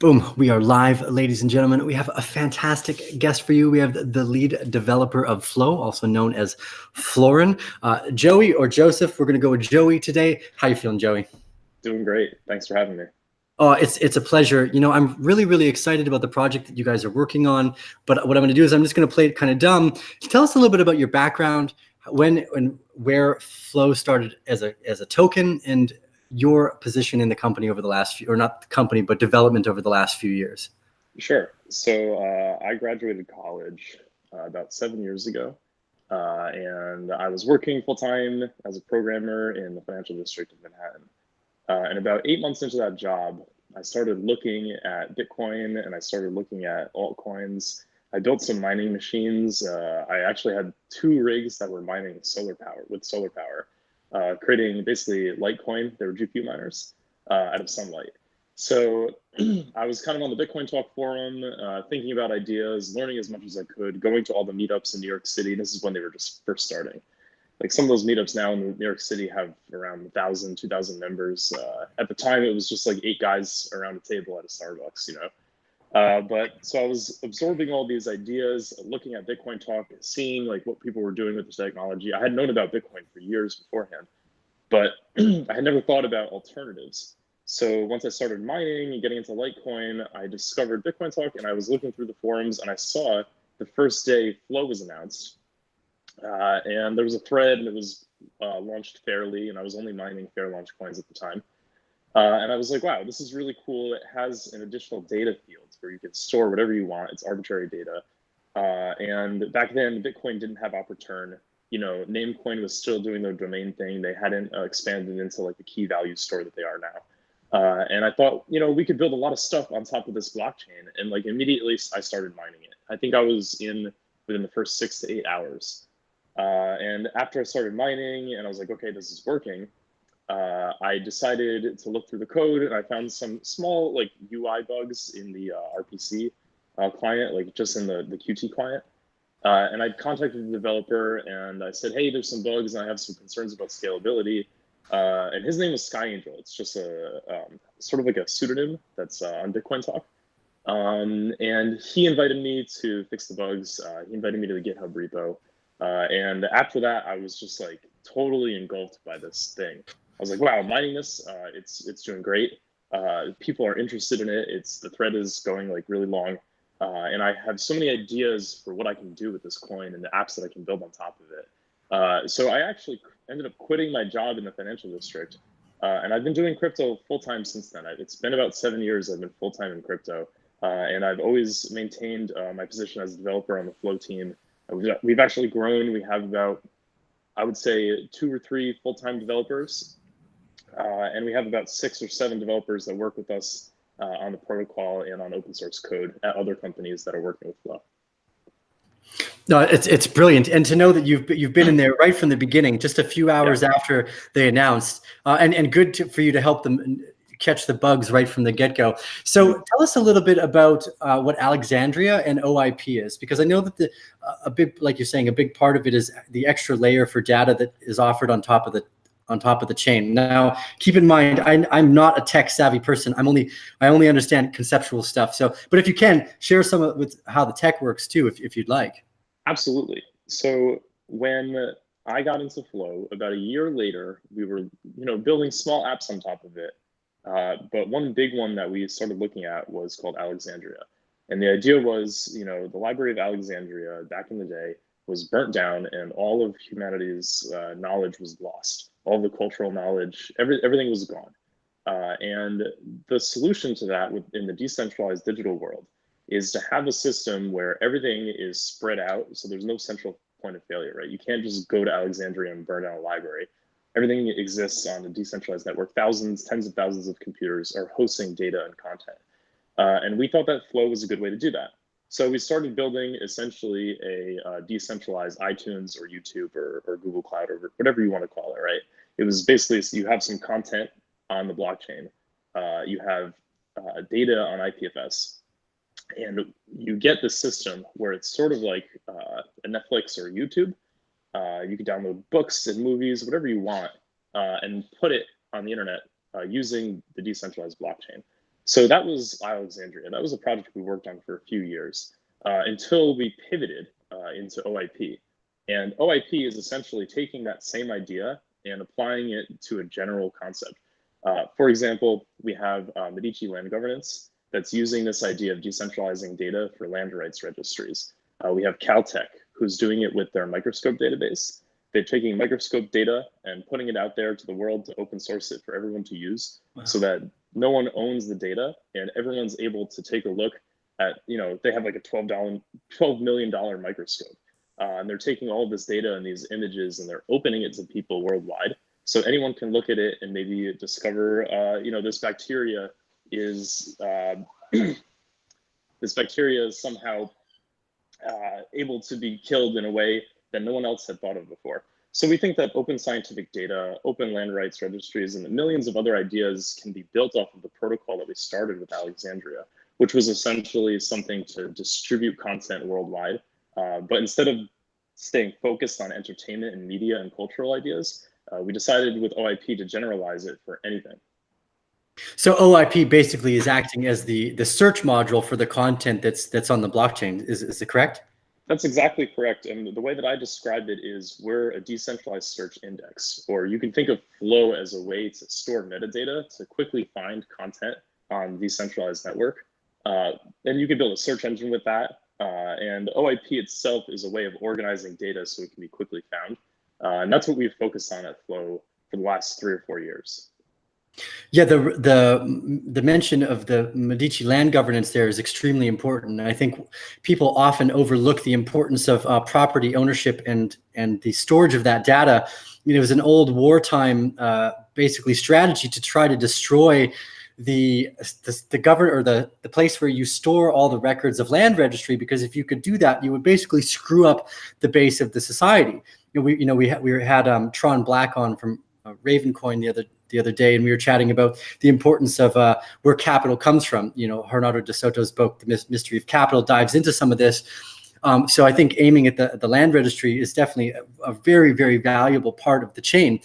Boom, we are live, ladies and gentlemen. We have a fantastic guest for you. We have the lead developer of FLO, also known as Florin. Joey or Joseph, we're going to go with Joey today. How you feeling, Joey? Doing great. Thanks for having me. Oh, it's a pleasure. You know, I'm really excited about the project that you guys are working on. But what I'm going to do is I'm just going to play it kind of dumb. Tell us a little bit about your background, when and where FLO started as a token, and your position in the company over the last few, or not the company, but development over the last few years. Sure. So I graduated college about 7 years ago, and I was working full-time as a programmer in the financial district of Manhattan. And about 8 months into that job, I started looking at Bitcoin and I started looking at altcoins. I built some mining machines. I actually had 2 rigs that were mining solar power, creating basically Litecoin. They were GPU miners out of sunlight. So I was kind of on the Bitcoin Talk forum, thinking about ideas, learning as much as I could, going to all the meetups in New York City. This is when they were just first starting. Like some of those meetups now in New York City have around 1,000, 2,000 members. At the time, it was just like 8 guys around a table at a Starbucks, you know. But so I was absorbing all these ideas, looking at Bitcoin Talk, seeing like what people were doing with the technology. I had known about Bitcoin for years beforehand, but I had never thought about alternatives. So once I started mining and getting into Litecoin, I discovered Bitcoin Talk and I was looking through the forums and I saw the first day FLO was announced. And there was a thread and it was launched fairly, and I was only mining fair launch coins at the time. And I was like, wow, this is really cool. It has an additional data field where you can store whatever you want. It's arbitrary data. And back then, Bitcoin didn't have op return. You know, Namecoin was still doing their domain thing. They hadn't expanded into like the key value store that they are now. And I thought, you know, we could build a lot of stuff on top of this blockchain. And like immediately I started mining it. I think I was within the first 6 to 8 hours. And after I started mining and I was like, okay, this is working, I decided to look through the code and I found some small like UI bugs in the RPC client, like just in the Qt client. And I contacted the developer and I said, hey, there's some bugs and I have some concerns about scalability. And his name was Sky Angel. It's just a sort of like a pseudonym that's on Bitcoin Talk. And he invited me to fix the bugs. He invited me to the GitHub repo. And after that, I was just like totally engulfed by this thing. I was like, wow, mining this, it's doing great. People are interested in it. The thread is going like really long. And I have so many ideas for what I can do with this coin and the apps that I can build on top of it. So I actually ended up quitting my job in the financial district. And I've been doing crypto full-time since then. It's been about 7 years I've been full-time in crypto. And I've always maintained my position as a developer on the FLO team. We've actually grown. We have about, I would say, 2 or 3 full-time developers. And we have about 6 or 7 developers that work with us on the protocol and on open source code at other companies that are working with FLO. No, it's brilliant, and to know that you've been in there right from the beginning, just a few hours after they announced, and good for you to help them catch the bugs right from the get-go. So tell us a little bit about what Alexandria and OIP is, because I know that a big, like you're saying, a big part of it is the extra layer for data that is offered on top of the chain. Now, keep in mind, I'm not a tech savvy person. I only understand conceptual stuff. So, but if you can share some with how the tech works too, if you'd like. Absolutely. So when I got into FLO, about a year later, we were, building small apps on top of it. But one big one that we started looking at was called Alexandria. And the idea was, the Library of Alexandria back in the day was burnt down and all of humanity's knowledge was lost. All the cultural knowledge, everything was gone. And the solution to that in the decentralized digital world is to have a system where everything is spread out. So there's no central point of failure, right? You can't just go to Alexandria and burn down a library. Everything exists on a decentralized network. Thousands, tens of thousands of computers are hosting data and content. And we thought that FLO was a good way to do that. So we started building essentially a decentralized iTunes or YouTube or Google Cloud or whatever you want to call it, right? It was basically, you have some content on the blockchain. You have data on IPFS. And you get the system where it's sort of like a Netflix or YouTube. You can download books and movies, whatever you want, and put it on the internet using the decentralized blockchain. So that was Alexandria. That was a project we worked on for a few years until we pivoted into OIP. And OIP is essentially taking that same idea and applying it to a general concept. For example, we have Medici Land Governance that's using this idea of decentralizing data for land rights registries. We have Caltech, who's doing it with their microscope database. They're taking microscope data and putting it out there to the world to open source it for everyone to use. Wow. So that no one owns the data and everyone's able to take a look at, they have like a $12 million microscope. And they're taking all of this data and these images and they're opening it to people worldwide. So anyone can look at it and maybe discover, this bacteria is somehow able to be killed in a way that no one else had thought of before. So we think that open scientific data, open land rights registries, and the millions of other ideas can be built off of the protocol that we started with Alexandria, which was essentially something to distribute content worldwide. But instead of staying focused on entertainment and media and cultural ideas, we decided with OIP to generalize it for anything. So OIP basically is acting as the search module for the content that's on the blockchain. Is it correct? That's exactly correct. And the way that I described it is we're a decentralized search index, or you can think of FLO as a way to store metadata to quickly find content on decentralized network. And you can build a search engine with that. And OIP itself is a way of organizing data so it can be quickly found. And that's what we've focused on at FLO for the last 3 or 4 years. Yeah, the mention of the Medici land governance there is extremely important. I think people often overlook the importance of property ownership and the storage of that data. It was an old wartime basically strategy to try to destroy the government or the place where you store all the records of land registry, because if you could do that, you would basically screw up the base of the society. We had Tron Black on from Ravencoin the other day, and we were chatting about the importance of where capital comes from. Bernardo de Soto's book, The Mystery of Capital, dives into some of this. So I think aiming at the land registry is definitely a very, very valuable part of the chain.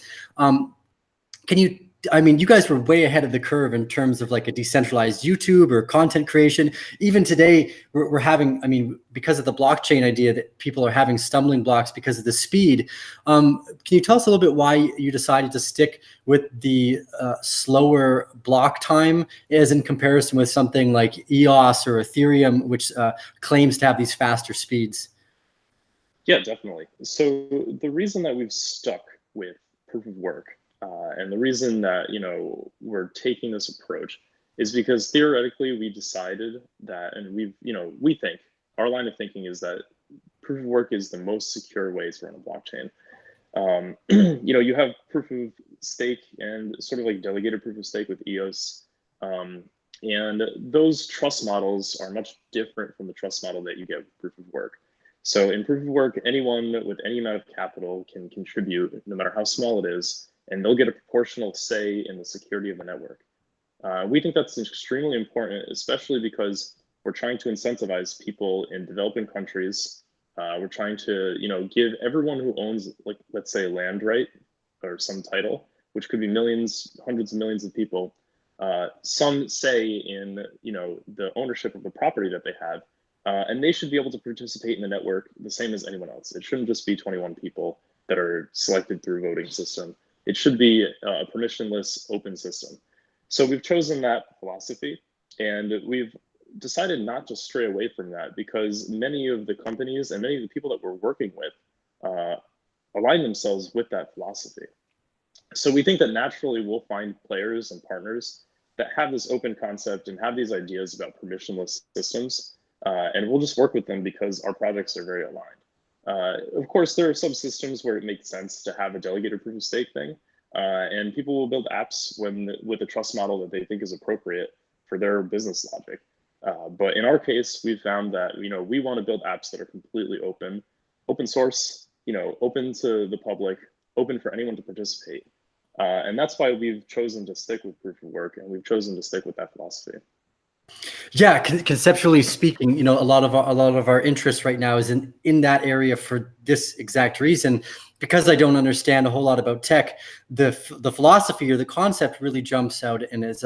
You guys were way ahead of the curve in terms of like a decentralized YouTube or content creation. Even today, we're having, because of the blockchain idea, that people are having stumbling blocks because of the speed. Can you tell us a little bit why you decided to stick with the slower block time as in comparison with something like EOS or Ethereum, which claims to have these faster speeds? Yeah, definitely. So the reason that we've stuck with proof of work and the reason that, we're taking this approach is because theoretically we decided that, and we think, our line of thinking is that proof of work is the most secure way to run a blockchain. You have proof of stake and sort of like delegated proof of stake with EOS. And those trust models are much different from the trust model that you get with proof of work. So in proof of work, anyone with any amount of capital can contribute, no matter how small it is, and they'll get a proportional say in the security of the network. We think that's extremely important, especially because we're trying to incentivize people in developing countries. We're trying to, give everyone who owns, like, let's say, a land right or some title, which could be millions, hundreds of millions of people, some say in, the ownership of the property that they have. And they should be able to participate in the network the same as anyone else. It shouldn't just be 21 people that are selected through voting system. It should be a permissionless open system. So we've chosen that philosophy, and we've decided not to stray away from that because many of the companies and many of the people that we're working with align themselves with that philosophy. So we think that naturally we'll find players and partners that have this open concept and have these ideas about permissionless systems, and we'll just work with them because our projects are very aligned. Of course, there are some systems where it makes sense to have a delegated proof of stake thing, and people will build apps with a trust model that they think is appropriate for their business logic. But in our case, we've found that we want to build apps that are completely open source, open to the public, open for anyone to participate, and that's why we've chosen to stick with proof of work, and we've chosen to stick with that philosophy. Yeah, conceptually speaking, you know, a lot of our interest right now is in that area for this exact reason. Because I don't understand a whole lot about tech, the philosophy or the concept really jumps out and has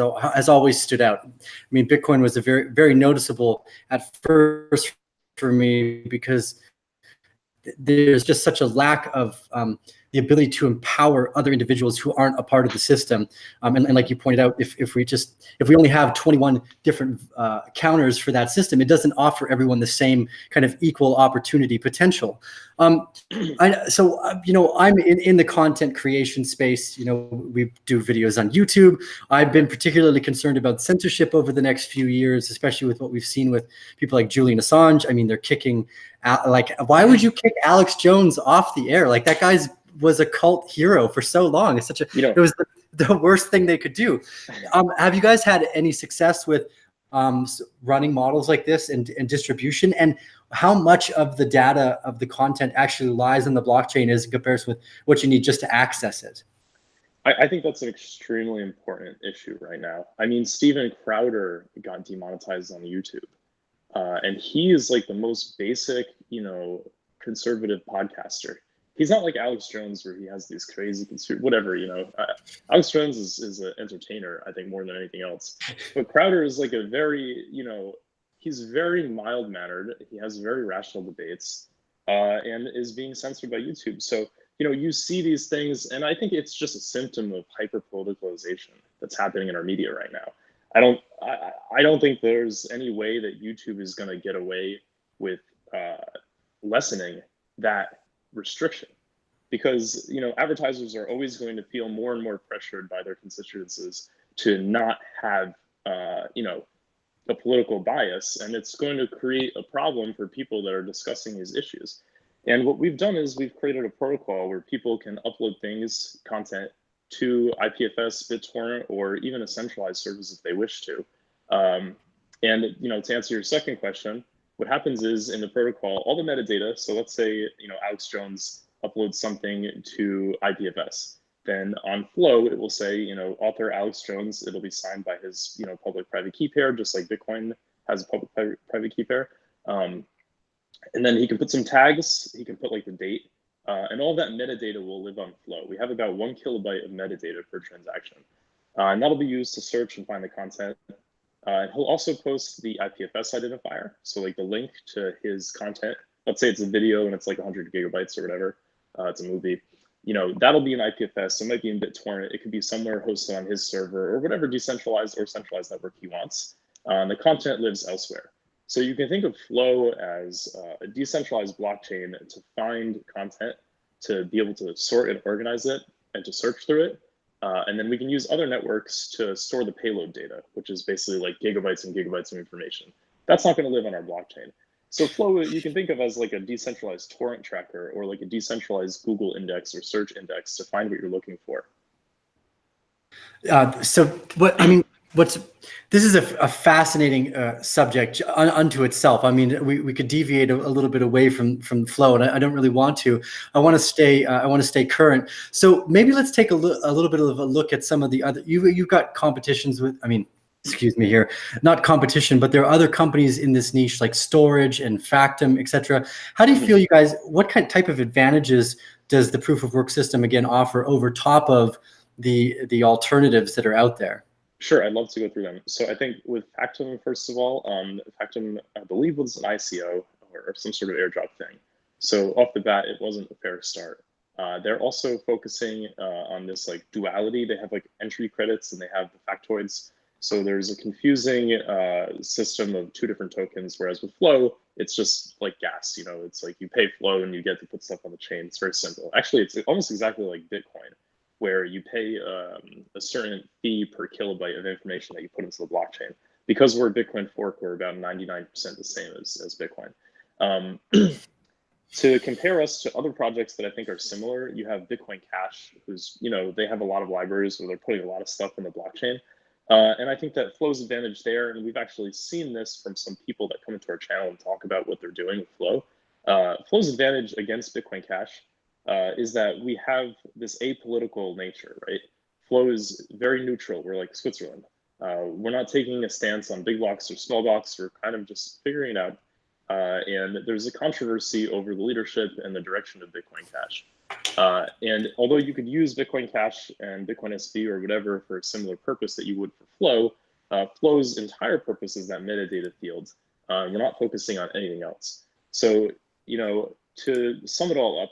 always stood out. I mean, Bitcoin was a very noticeable at first for me because there's just such a lack of the ability to empower other individuals who aren't a part of the system. And like you pointed out, if we only have 21 different counters for that system, it doesn't offer everyone the same kind of equal opportunity potential. You know, I'm in the content creation space. You know, we do videos on YouTube. I've been particularly concerned about censorship over the next few years, especially with what we've seen with people like Julian Assange. I mean, they're kicking, like, why would you kick Alex Jones off the air? Like, that guy's was a cult hero for so long. It's such a, it was the worst thing they could do. Have you guys had any success with running models like this and distribution, and how much of the data of the content actually lies in the blockchain is in comparison with what you need just to access it? I think that's an extremely important issue right now. I mean, Steven Crowder got demonetized on YouTube. And he is like the most basic, you know, conservative podcaster. He's not like Alex Jones where he has these crazy whatever, you know. Alex Jones is an entertainer, I think, more than anything else. But Crowder is like a very, you know, he's very mild-mannered. He has very rational debates and is being censored by YouTube. So, you know, you see these things, and I think it's just a symptom of hyper-politicalization that's happening in our media right now. I don't think there's any way that YouTube is going to get away with lessening that restriction, because, you know, advertisers are always going to feel more and more pressured by their constituencies to not have you know, a political bias, and it's going to create a problem for people that are discussing these issues. And what we've done is we've created a protocol where people can upload things, content, to IPFS, BitTorrent, or even a centralized service if they wish to. And, you know, to answer your second question, what happens is in the protocol, all the metadata, so let's say, you know, Alex Jones uploads something to IPFS. Then on FLO, it will say, you know, author Alex Jones, it'll be signed by his, you know, public-private key pair, just like Bitcoin has a public-private key pair. And then he can put some tags, he can put like the date, and all that metadata will live on FLO. We have about 1 kilobyte of metadata per transaction. And that'll be used to search and find the content. And he'll also post the IPFS identifier. So like the link to his content, let's say it's a video and it's like 100 gigabytes or whatever, it's a movie, you know, that'll be an IPFS. It might be in BitTorrent. It could be somewhere hosted on his server or whatever decentralized or centralized network he wants. And the content lives elsewhere. So you can think of FLO as a decentralized blockchain to find content, to be able to sort and organize it, and to search through it. And then we can use other networks to store the payload data, which is basically like gigabytes and gigabytes of information. That's not going to live on our blockchain. So FLO, you can think of as like a decentralized torrent tracker or like a decentralized Google index or search index to find what you're looking for. So what, I mean, this is a fascinating subject unto itself. I mean, we could deviate a little bit away from FLO, and I don't really want to. I want to stay current. So maybe let's take a little bit of a look at some of the other. You've got competitions with. I mean, excuse me here, not competition, but there are other companies in this niche like Storage and Factom, etc. How do you feel, you guys? What type of advantages does the proof of work system again offer over top of the alternatives that are out there? Sure, I'd love to go through them. So I think with Factom, first of all, Factom, I believe, was an ICO or some sort of airdrop thing. So off the bat, it wasn't a fair start. They're also focusing on this like duality. They have like entry credits and they have the factoids. So there's a confusing system of two different tokens, whereas with FLO, it's just like gas. You know, it's like you pay FLO and you get to put stuff on the chain. It's very simple. Actually, it's almost exactly like Bitcoin, where you pay a certain fee per kilobyte of information that you put into the blockchain. Because we're a Bitcoin fork, we're about 99% the same as Bitcoin. To compare us to other projects that I think are similar, you have Bitcoin Cash, who's, you know, they have a lot of libraries where they're putting a lot of stuff in the blockchain. And I think that FLO's advantage there, and we've actually seen this from some people that come into our channel and talk about what they're doing with FLO. FLO's advantage against Bitcoin Cash is that we have this apolitical nature, right? FLO is very neutral. We're like Switzerland. We're not taking a stance on big blocks or small blocks. We're kind of just figuring it out. And there's a controversy over the leadership and the direction of Bitcoin Cash. And although you could use Bitcoin Cash and Bitcoin SV or whatever for a similar purpose that you would for FLO, FLO's entire purpose is that metadata field. We're not focusing on anything else. So, to sum it all up,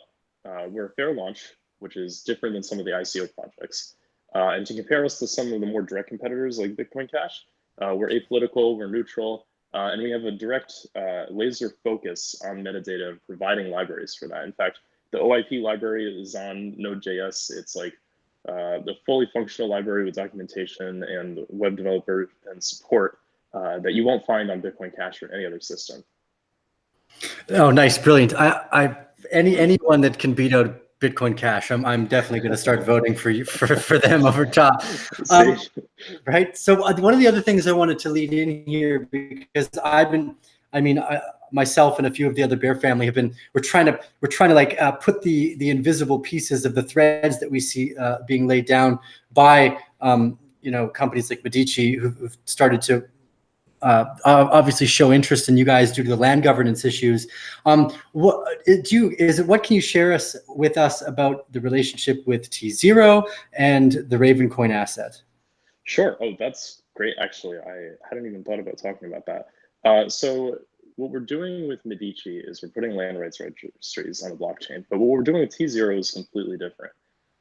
we're a fair launch, which is different than some of the ICO projects. And to compare us to some of the more direct competitors like Bitcoin Cash, we're apolitical, we're neutral, and we have a direct laser focus on metadata and providing libraries for that. In fact, the OIP library is on Node.js. It's like the fully functional library with documentation and web developer and support that you won't find on Bitcoin Cash or any other system. Oh, nice, brilliant. Anyone that can beat out Bitcoin Cash, I'm definitely going to start voting for them over top. Right. So one of the other things I wanted to lead in here, because myself and a few of the other Bear family we're trying to like put the invisible pieces of the threads that we see being laid down by companies like Medici who've started to obviously show interest in you guys due to the land governance issues. What can you share with us about the relationship with T0 and the Ravencoin asset? Sure. Oh, that's great. Actually, I hadn't even thought about talking about that. So what we're doing with Medici is we're putting land rights registries on the blockchain, but what we're doing with T0 is completely different.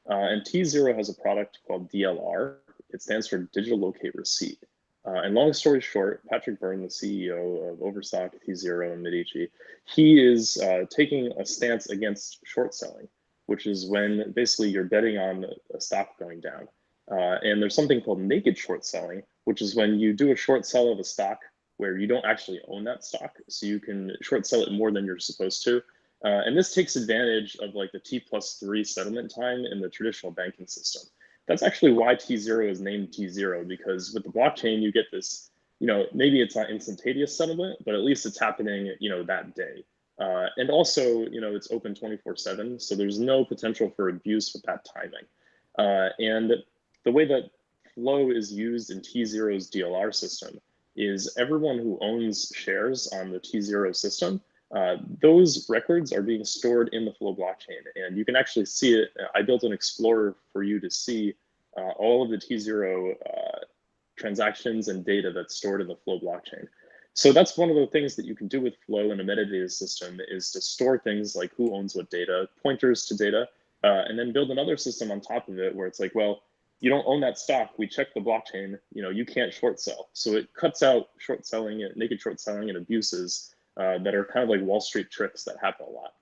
And T0 has a product called DLR. It stands for Digital Locate Receipt. And long story short, Patrick Byrne, the CEO of Overstock, T0, and Medici, he is taking a stance against short selling, which is when basically you're betting on a stock going down. And there's something called naked short selling, which is when you do a short sell of a stock where you don't actually own that stock. So you can short sell it more than you're supposed to. And this takes advantage of like the T+3 settlement time in the traditional banking system. That's actually why T0 is named T0, because with the blockchain, you get this, maybe it's not instantaneous settlement, but at least it's happening, that day. And also, it's open 24/7. So there's no potential for abuse with that timing. And the way that FLO is used in T0's DLR system is everyone who owns shares on the T0 system, those records are being stored in the FLO blockchain, and you can actually see it. I built an explorer for you to see all of the T0 transactions and data that's stored in the FLO blockchain. So that's one of the things that you can do with FLO in a metadata system, is to store things like who owns what data, pointers to data, and then build another system on top of it where it's like, well, you don't own that stock. We check the blockchain. You can't short sell. So it cuts out short selling, naked short selling, and abuses that are kind of like Wall Street tricks that happen a lot.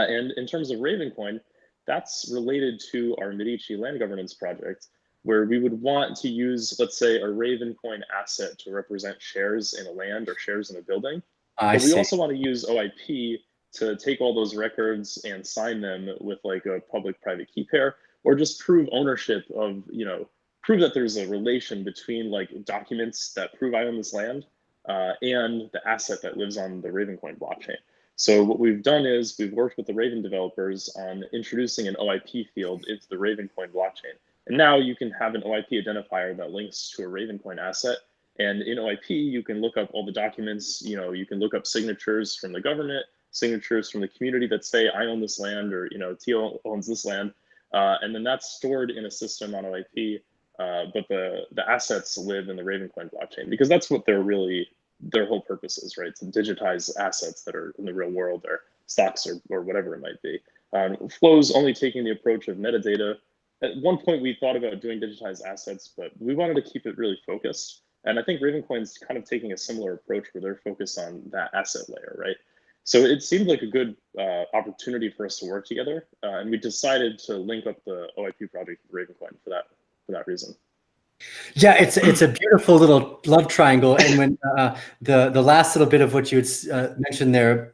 And in terms of Ravencoin, that's related to our Medici land governance project, where we would want to use, let's say, a Ravencoin asset to represent shares in a land or shares in a building. But we also want to use OIP to take all those records and sign them with like a public-private key pair, or just prove ownership of, prove that there's a relation between like documents that prove I own this land and the asset that lives on the Ravencoin blockchain. So what we've done is we've worked with the Raven developers on introducing an OIP field into the Ravencoin blockchain. And now you can have an OIP identifier that links to a Ravencoin asset. And in OIP, you can look up all the documents, you can look up signatures from the government, signatures from the community that say, I own this land, or, Teal owns this land. And then that's stored in a system on OIP, but the assets live in the Ravencoin blockchain, because that's what their whole purpose is, right? To digitize assets that are in the real world, or stocks, or whatever it might be. FLO's only taking the approach of metadata. At one point, we thought about doing digitized assets, but we wanted to keep it really focused. And I think Ravencoin's kind of taking a similar approach where they're focused on that asset layer, right? So it seemed like a good opportunity for us to work together, and we decided to link up the OIP project with Ravencoin for that reason. Yeah, it's a beautiful little love triangle. And when the last little bit of what you had mentioned there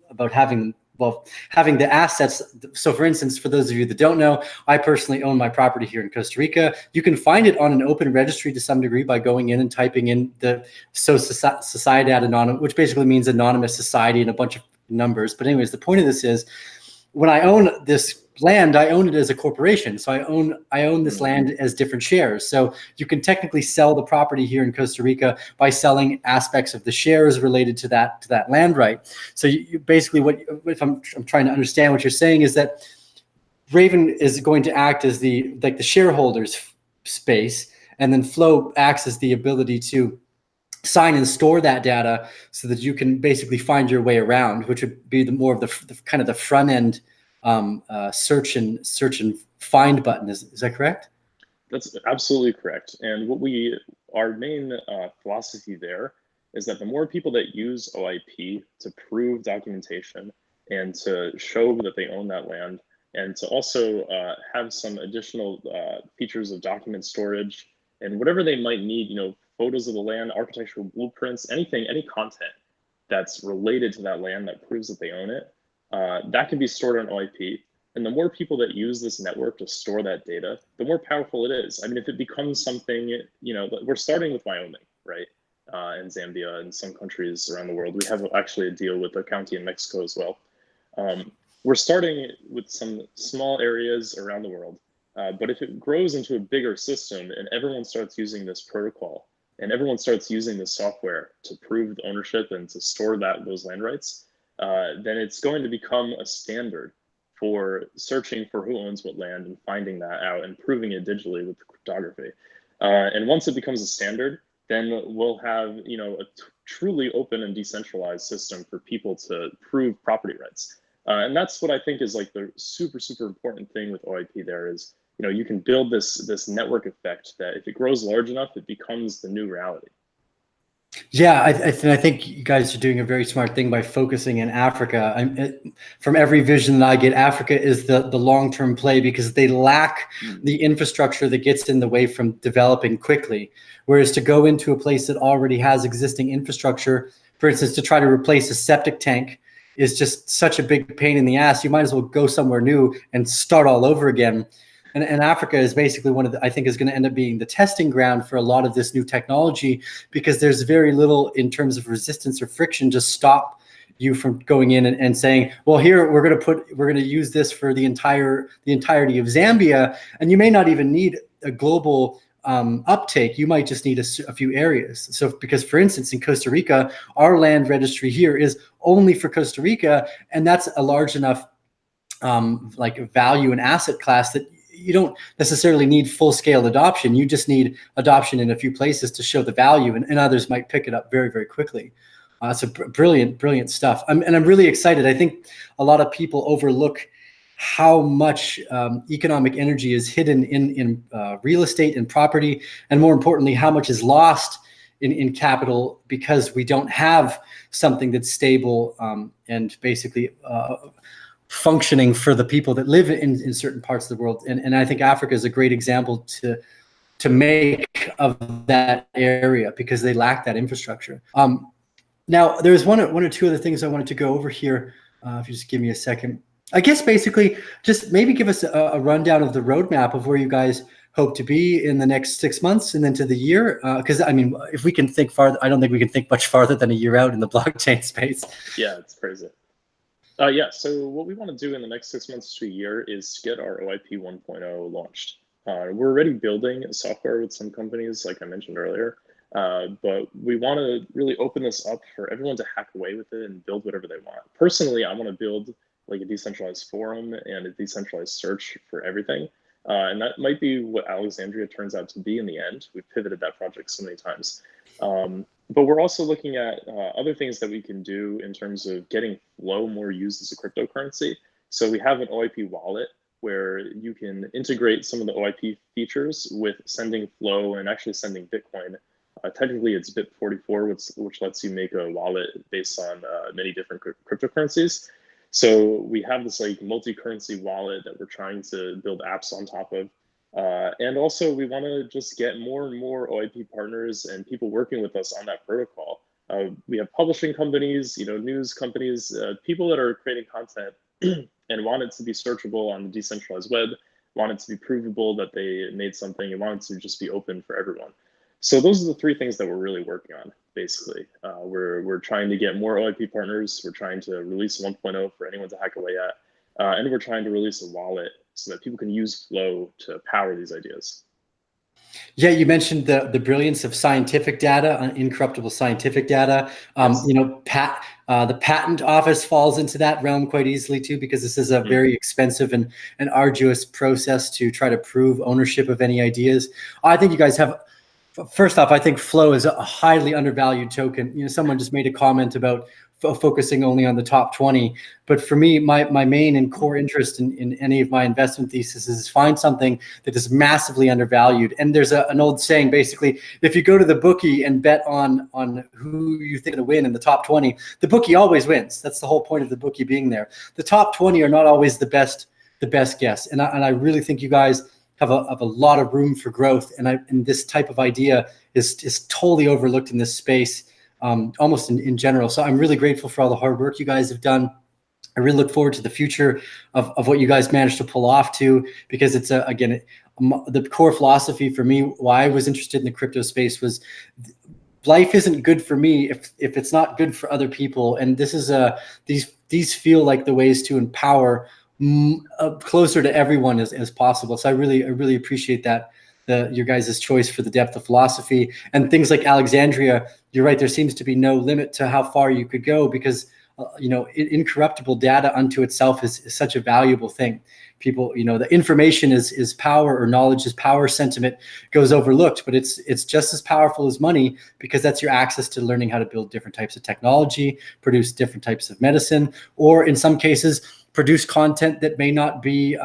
about having the assets. So for instance, for those of you that don't know, I personally own my property here in Costa Rica. You can find it on an open registry to some degree by going in and typing in the Sociedad Anonymous, which basically means anonymous society and a bunch of numbers. But anyways, the point of this is, when I own this land, I own it as a corporation. So I own this land as different shares. So you can technically sell the property here in Costa Rica by selling aspects of the shares related to that land right. So you basically, if I'm trying to understand what you're saying, is that Raven is going to act as the shareholders space, and then FLO acts as the ability to sign and store that data so that you can basically find your way around, which would be more of the kind of the front end search and find button. Is that correct? That's absolutely correct. And our main philosophy there is that the more people that use OIP to prove documentation and to show that they own that land, and to also have some additional features of document storage and whatever they might need, photos of the land, architectural blueprints, anything, any content that's related to that land that proves that they own it, that can be stored on OIP. And the more people that use this network to store that data, the more powerful it is. I mean, if it becomes something, we're starting with Wyoming, right? And Zambia and some countries around the world. We have actually a deal with a county in Mexico as well. We're starting with some small areas around the world. But if it grows into a bigger system and everyone starts using this protocol and everyone starts using this software to prove the ownership and to store those land rights, then it's going to become a standard for searching for who owns what land and finding that out and proving it digitally with cryptography. And once it becomes a standard, then we'll have a truly open and decentralized system for people to prove property rights. And that's what I think is like the super, super important thing with OIP there is, you can build this network effect that if it grows large enough, it becomes the new reality. Yeah, I think you guys are doing a very smart thing by focusing in Africa. From every vision that I get, Africa is the long-term play because they lack the infrastructure that gets in the way from developing quickly. Whereas to go into a place that already has existing infrastructure, for instance, to try to replace a septic tank is just such a big pain in the ass. You might as well go somewhere new and start all over again. And Africa is basically I think is going to end up being the testing ground for a lot of this new technology because there's very little in terms of resistance or friction to stop you from going in and saying, well, here we're going to use this for the entirety of Zambia, and you may not even need a global uptake. You might just need a few areas. So because, for instance, in Costa Rica, our land registry here is only for Costa Rica, and that's a large enough value and asset class that you don't necessarily need full-scale adoption. You just need adoption in a few places to show the value, and others might pick it up very, very quickly. It's a brilliant stuff. I'm really excited. I think a lot of people overlook how much economic energy is hidden in real estate and property, and more importantly, how much is lost in capital because we don't have something that's stable and basically functioning for the people that live in certain parts of the world. And I think Africa is a great example to make of that area because they lack that infrastructure. Now, there's one or two other things I wanted to go over here. If you just give me a second. I guess basically just maybe give us a rundown of the roadmap of where you guys hope to be in the next 6 months and then to the year. Because I mean, if we can think farther, I don't think we can think much farther than a year out in the blockchain space. Yeah, it's crazy. Yeah, so what we want to do in the next 6 months to a year is get our OIP 1.0 launched. We're already building software with some companies, like I mentioned earlier, but we want to really open this up for everyone to hack away with it and build whatever they want. Personally, I want to build like a decentralized forum and a decentralized search for everything. And that might be what Alexandria turns out to be in the end. We've pivoted that project so many times. But we're also looking at other things that we can do in terms of getting FLO more used as a cryptocurrency. So we have an OIP wallet where you can integrate some of the OIP features with sending FLO and actually sending Bitcoin. Technically, it's BIP44, which lets you make a wallet based on many different cryptocurrencies. So we have this like multi-currency wallet that we're trying to build apps on top of. And also we want to just get more and more OIP partners and people working with us on that protocol. We have publishing companies, news companies, people that are creating content and want it to be searchable on the decentralized web, want it to be provable that they made something, and want it to just be open for everyone. So those are the three things that we're really working on, basically. We're trying to get more OIP partners. We're trying to release 1.0 for anyone to hack away at. And we're trying to release a wallet so that people can use FLO to power these ideas. Yeah, you mentioned the brilliance of scientific data, incorruptible scientific data. Yes. You know, the patent office falls into that realm quite easily too, because this is a very expensive and arduous process to try to prove ownership of any ideas. I think you guys have. First off, I think FLO is a highly undervalued token. You know, someone just made a comment about focusing only on the top 20. But for me, my main and core interest in any of my investment thesis is find something that is massively undervalued. And there's an old saying, basically, if you go to the bookie and bet on who you think is going to win in the top 20, the bookie always wins. That's the whole point of the bookie being there. The top 20 are not always the best guess. And I really think you guys have a lot of room for growth, and this type of idea is totally overlooked in this space, almost in general. So I'm really grateful for all the hard work you guys have done. I really look forward to the future of what you guys managed to pull off too, because it's again, the core philosophy for me, why I was interested in the crypto space was life isn't good for me if it's not good for other people. And this is these feel like the ways to empower closer to everyone as possible. So I really appreciate that, your guys' choice for the depth of philosophy and things like Alexandria. You're right. There seems to be no limit to how far you could go, because you know, incorruptible data unto itself is such a valuable thing. People, you know, the information is power, or knowledge is power sentiment goes overlooked, but it's just as powerful as money, because that's your access to learning how to build different types of technology, produce different types of medicine, or in some cases, produce content that may not be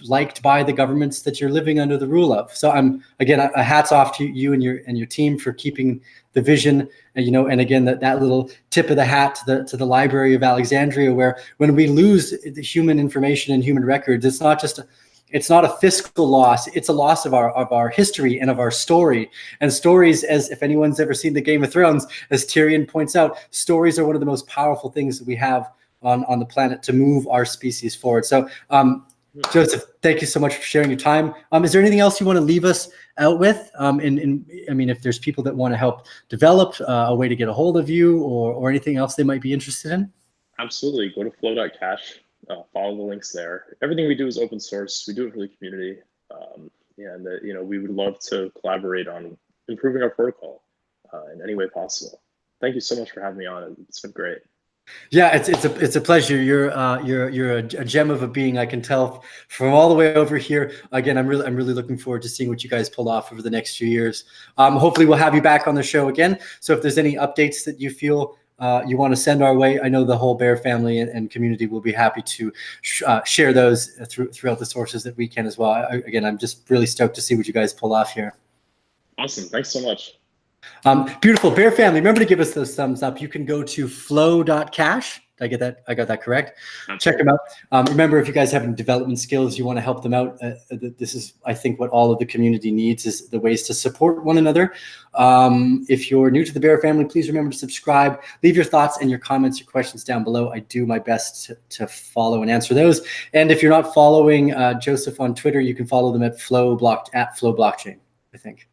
liked by the governments that you're living under the rule of. So I'm, again, a hats off to you and your team for keeping the vision, and, you know, and again, that little tip of the hat to the Library of Alexandria, where when we lose the human information and human records, it's not a fiscal loss, it's a loss of our history and of our story. And stories, as if anyone's ever seen the Game of Thrones, as Tyrion points out, stories are one of the most powerful things that we have on the planet to move our species forward. So Joseph, thank you so much for sharing your time. Is there anything else you want to leave us out with? I mean, if there's people that want to help develop a way to get a hold of you, or anything else they might be interested in? Absolutely. Go to FLO.cash, follow the links there. Everything we do is open source. We do it for the community. You know, we would love to collaborate on improving our protocol in any way possible. Thank you so much for having me on. It's been great. Yeah, it's a pleasure. You're a gem of a being. I can tell from all the way over here. Again, I'm really looking forward to seeing what you guys pull off over the next few years. Hopefully, we'll have you back on the show again. So if there's any updates that you feel you want to send our way, I know the whole Bear family and community will be happy to share those throughout the sources that we can as well. Again, I'm just really stoked to see what you guys pull off here. Awesome. Thanks so much. Beautiful. Bear family, remember to give us those thumbs up. You can go to FLO.cash. Did I get that? I got that correct. Check them out. Remember, if you guys have any development skills, you want to help them out. This is, I think, what all of the community needs, is the ways to support one another. If you're new to the Bear family, please remember to subscribe. Leave your thoughts and your comments, your questions down below. I do my best to follow and answer those. And if you're not following Joseph on Twitter, you can follow them at FLO Blockchain, I think.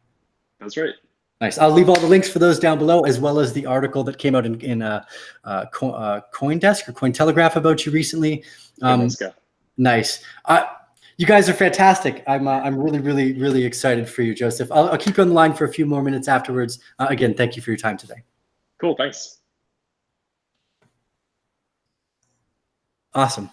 That's right. Nice. I'll leave all the links for those down below, as well as the article that came out in CoinDesk or Cointelegraph about you recently. Nice. You guys are fantastic. I'm really excited for you, Joseph. I'll keep you on the line for a few more minutes afterwards. Again, thank you for your time today. Cool. Thanks. Awesome.